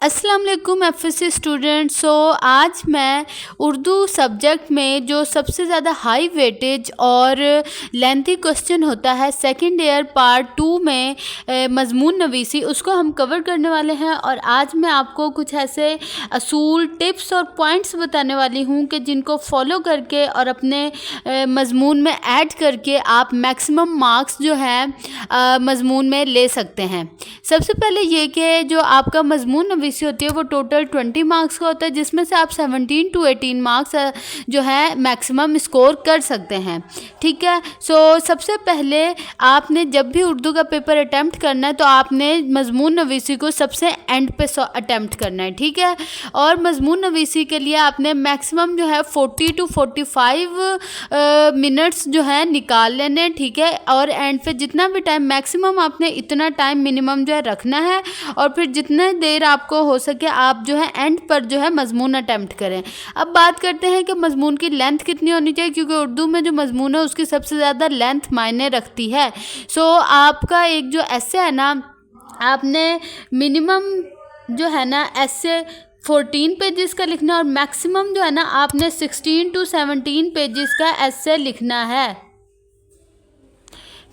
अस्सलाम वालेकुम FSc student. आज मैं उर्दू सब्जेक्ट में जो सबसे ज़्यादा हाई वेटेज और लेंथी क्वेश्चन होता है सेकंड ईयर पार्ट 2 में मज़मून नवीसी उसको हम कवर करने वाले हैं। और आज मैं आपको कुछ ऐसे असूल टिप्स और पॉइंट्स बताने वाली हूँ कि जिनको फॉलो करके और अपने मज़मून में ऐड करके आप मैक्सिमम मार्क्स जो है मज़मून में ले सकते हैं। सबसे पहले ये कि जो आपका मज़मून नवीसी होती है वो टोटल 20 मार्क्स का होता है, जिसमें से आप 17 to 18 मार्क्स जो है मैक्सिमम स्कोर कर सकते हैं। ठीक है। सबसे पहले आपने जब भी उर्दू का पेपर अटैम्प्ट करना है तो आपने मज़मून नवीसी को सबसे एंड पे अटैम्प्ट करना है। ठीक है। और मज़मून नवीसी के लिए आपने मैक्सिमम जो है 40 to 45 मिनट्स जो है निकाल लेने। ठीक है। और एंड पे जितना भी टाइम मैक्सिमम आपने इतना टाइम मिनिमम जो है रखना है, और फिर जितने देर आपको हो सके आप जो है एंड पर जो है मज़मून अटैम्प्ट करें। अब बात करते हैं कि मज़मून की लेंथ कितनी होनी चाहिए, क्योंकि उर्दू में जो मज़मून है उसकी सबसे ज़्यादा लेंथ मायने रखती है। आपका एक जो ऐसे है ना, आपने मिनिमम जो है ना ऐसे 14 पेजेस का लिखना, और मैक्सिमम जो है ना आपने 16 to 17 पेजेस का ऐसे लिखना है।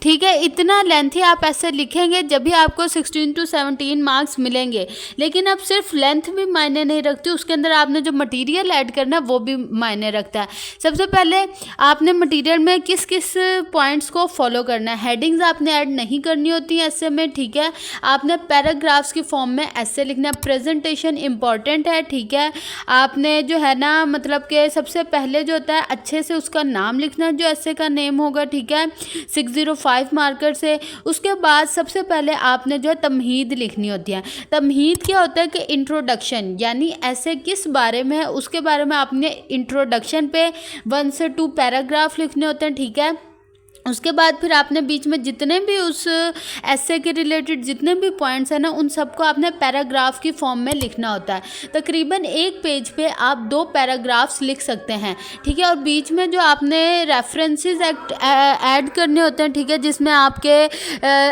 ठीक है। इतना लेंथी आप ऐसे लिखेंगे जब भी आपको 16 to 17 मार्क्स मिलेंगे। लेकिन अब सिर्फ लेंथ भी मायने नहीं रखती, उसके अंदर आपने जो मटेरियल ऐड करना है वो भी मायने रखता है। सबसे पहले आपने मटेरियल में किस किस पॉइंट्स को फॉलो करना है। हेडिंग्स आपने ऐड नहीं करनी होती हैं ऐसे में। ठीक है। आपने पैराग्राफ्स की फॉर्म में ऐसे लिखना है। प्रेजेंटेशन इंपॉर्टेंट है। ठीक है। आपने जो है ना मतलब कि सबसे पहले जो होता है अच्छे से उसका नाम लिखना, जो ऐसे का नेम होगा। ठीक है। 605 मार्कर से। उसके बाद सबसे पहले आपने जो है तमहीद लिखनी होती है। तमहीद क्या होता है कि इंट्रोडक्शन, यानी ऐसे किस बारे में है उसके बारे में आपने इंट्रोडक्शन पे 1 से 2 पैराग्राफ लिखने होते हैं। ठीक है। उसके बाद फिर आपने बीच में जितने भी उस ऐसे के रिलेटेड जितने भी पॉइंट्स हैं ना, उन सबको आपने पैराग्राफ की फॉर्म में लिखना होता है। तकरीबन एक पेज पे आप 2 पैराग्राफ्स लिख सकते हैं। ठीक है। और बीच में जो आपने रेफरेंसेस ऐड करने होते हैं। ठीक है। जिसमें आपके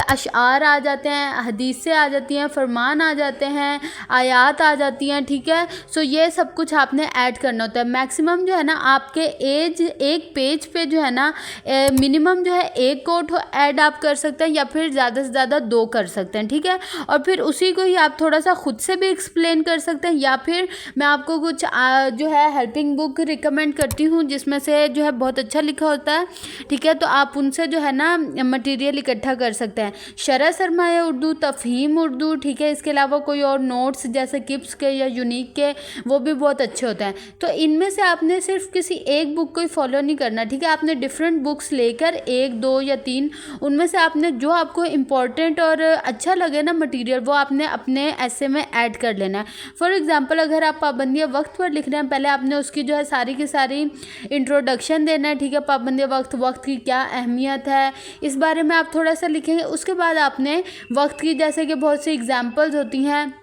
अशआर आ जाते हैं, हदीसें आ जाती हैं, फरमान आ जाते हैं, आयात आ जाती हैं। ठीक है। ये सब कुछ आपने ऐड करना होता है। मैक्सिमम जो है ना आपके एक पेज पे जो है ना मिनिमम जो है 1 कोट ऐड आप कर सकते हैं, या फिर ज़्यादा से ज़्यादा 2 कर सकते हैं। ठीक है। और फिर उसी को ही आप थोड़ा सा खुद से भी एक्सप्लेन कर सकते हैं, या फिर मैं आपको कुछ जो है हेल्पिंग बुक रिकमेंड करती हूँ जिसमें से जो है बहुत अच्छा लिखा होता है। ठीक है। तो आप उनसे जो है ना मटेरियल इकट्ठा कर सकते हैं। शरह सरमाया उर्दू, तफहीम उर्दू। ठीक है। इसके अलावा कोई और नोट्स जैसे किप्स के या यूनिक के, वो भी बहुत अच्छे होते हैं। तो इनमें से आपने सिर्फ किसी एक बुक को ही फॉलो नहीं करना। ठीक है। आपने डिफरेंट बुक्स लेकर 1, 2 या 3 उनमें से आपने जो आपको इम्पोर्टेंट और अच्छा लगे ना मटेरियल, वो आपने अपने ऐसे में ऐड कर लेना है। फॉर एग्जांपल अगर आप पाबंदी वक्त पर लिख रहे हैं, पहले आपने उसकी जो है सारी की सारी इंट्रोडक्शन देना है। ठीक है। पाबंदी वक्त की क्या अहमियत है, इस बारे में आप थोड़ा सा लिखेंगे। उसके बाद आपने वक्त की जैसे कि बहुत सी एग्जांपल्स होती हैं।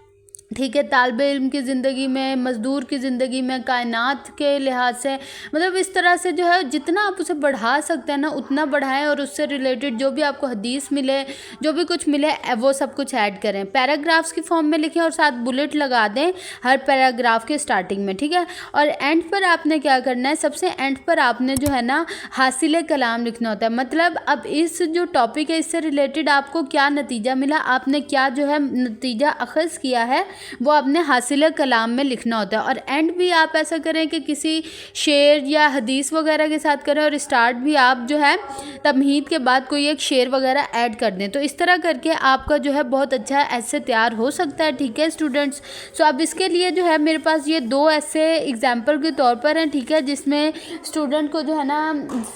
ठीक है। तालिबे इल्म की ज़िंदगी में, मज़दूर की ज़िंदगी में, कायनात के लिहाज से, मतलब इस तरह से जो है जितना आप उसे बढ़ा सकते हैं ना उतना बढ़ाएं, और उससे रिलेटेड जो भी आपको हदीस मिले, जो भी कुछ मिले, वो सब कुछ ऐड करें। पैराग्राफ्स की फॉर्म में लिखें और साथ बुलेट लगा दें हर पैराग्राफ के स्टार्टिंग में। ठीक है। और एंड पर आपने क्या करना है, सबसे एंड पर आपने जो है ना हासिल कलाम लिखना होता है। मतलब अब इस जो टॉपिक है इससे रिलेटेड आपको क्या नतीजा मिला, आपने क्या जो है नतीजा अखज़ किया है, वो आपने हासिल कलाम में लिखना होता है। और एंड भी आप ऐसा करें कि किसी शेर या हदीस वगैरह के साथ करें, और स्टार्ट भी आप जो है तमहीद के बाद कोई एक शेर वगैरह ऐड कर दें। तो इस तरह करके आपका जो है बहुत अच्छा ऐसे तैयार हो सकता है। ठीक है स्टूडेंट्स। अब इसके लिए जो है मेरे पास ये 2 ऐसे एग्जाम्पल के तौर पर हैं। ठीक है। जिसमें स्टूडेंट को जो है ना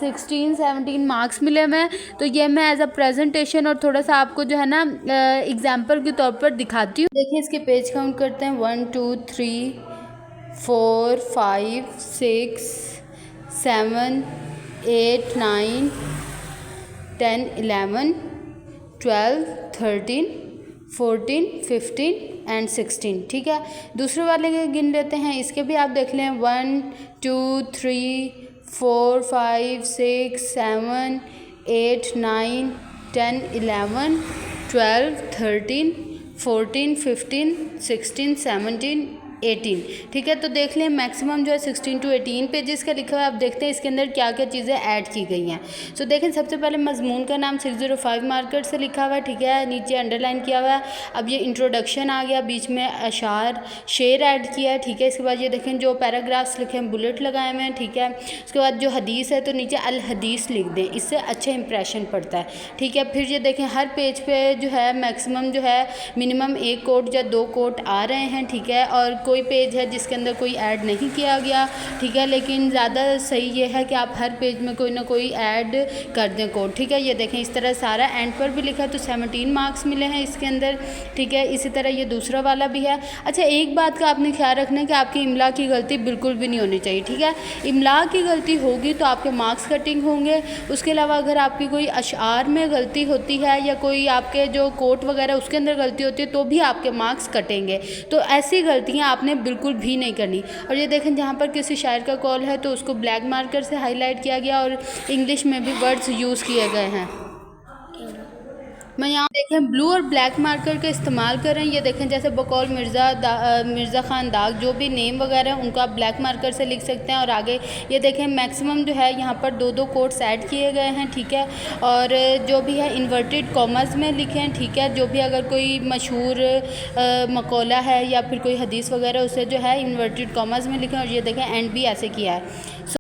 16-17 मार्क्स मिले हुए। तो ये मैं एज अ प्रेजेंटेशन और थोड़ा सा आपको जो है ना एग्जाम्पल के तौर पर दिखाती हूँ। देखिए इसके पेज काउंट करते हैं 1 2 3 4 5 6 7 8 9 10 11 12 13 14 15 एंड 16। ठीक है। दूसरे वाले के गिन लेते हैं, इसके भी आप देख लें 1 2 3 4 5 6 7 8 9 10 11 12 13 14, 15, 16, 17, 18। ठीक है, तो देख लें मैक्सिमम जो है 16 to 18 पेजेस का लिखा हुआ है। अब देखते हैं इसके अंदर क्या क्या चीज़ें ऐड की गई हैं। सो देखें, सबसे पहले मजमून का नाम 605 मार्कर से लिखा हुआ है। ठीक है, नीचे अंडरलाइन किया हुआ है। अब ये इंट्रोडक्शन आ गया, बीच में अशार शेर ऐड किया है। ठीक है, इसके बाद ये देखें जो पैराग्राफ्स लिखे हैं बुलेट लगाए हुए हैं। ठीक है, उसके बाद जो हदीस है तो नीचे अल हदीस लिख दें, इससे अच्छे इंप्रेशन पड़ता है। ठीक है, फिर ये देखें हर पेज पे जो है मैक्सिमम जो है मिनिमम 1 कोट या 2 कोट आ रहे हैं। ठीक है, और कोई पेज है जिसके अंदर कोई ऐड नहीं किया गया। ठीक है, लेकिन ज़्यादा सही ये है कि आप हर पेज में कोई ना कोई ऐड कर दें कोड। ठीक है, ये देखें इस तरह सारा एंड पर भी लिखा है तो 17 मार्क्स मिले हैं इसके अंदर। ठीक है, इसी तरह ये दूसरा वाला भी है। अच्छा, एक बात का आपने ख्याल रखना है कि आपकी इमला की गलती बिल्कुल भी नहीं होनी चाहिए। ठीक है, इमला की गलती होगी तो आपके मार्क्स कटिंग होंगे। उसके अलावा अगर आपकी कोई अशआर में गलती होती है या कोई आपके जो कोट वगैरह उसके अंदर गलती होती है तो भी आपके मार्क्स कटेंगे। तो ऐसी गलतियाँ आपने बिल्कुल भी नहीं करनी। और ये देखें जहाँ पर किसी शायर का कॉल है तो उसको ब्लैक मार्कर से हाईलाइट किया गया और इंग्लिश में भी वर्ड्स यूज़ किए गए हैं। मैं यहाँ देखें ब्लू और ब्लैक मार्कर का इस्तेमाल कर रहे हैं। ये देखें जैसे बकौल मिर्ज़ा ख़ान दाग जो भी नेम वगैरह हैं उनको आप ब्लैक मार्कर से लिख सकते हैं। और आगे ये देखें मैक्सिमम जो है यहाँ पर 2-2 कोट्स ऐड किए गए हैं। ठीक है, और जो भी है इन्वर्टेड कॉमर्स में लिखे हैं। ठीक है, जो भी अगर कोई मशहूर मकौला है या फिर कोई हदीस वगैरह उसे जो है इन्वर्टेड कॉमर्स में लिखें। और ये देखें एंड भी ऐसे किया है।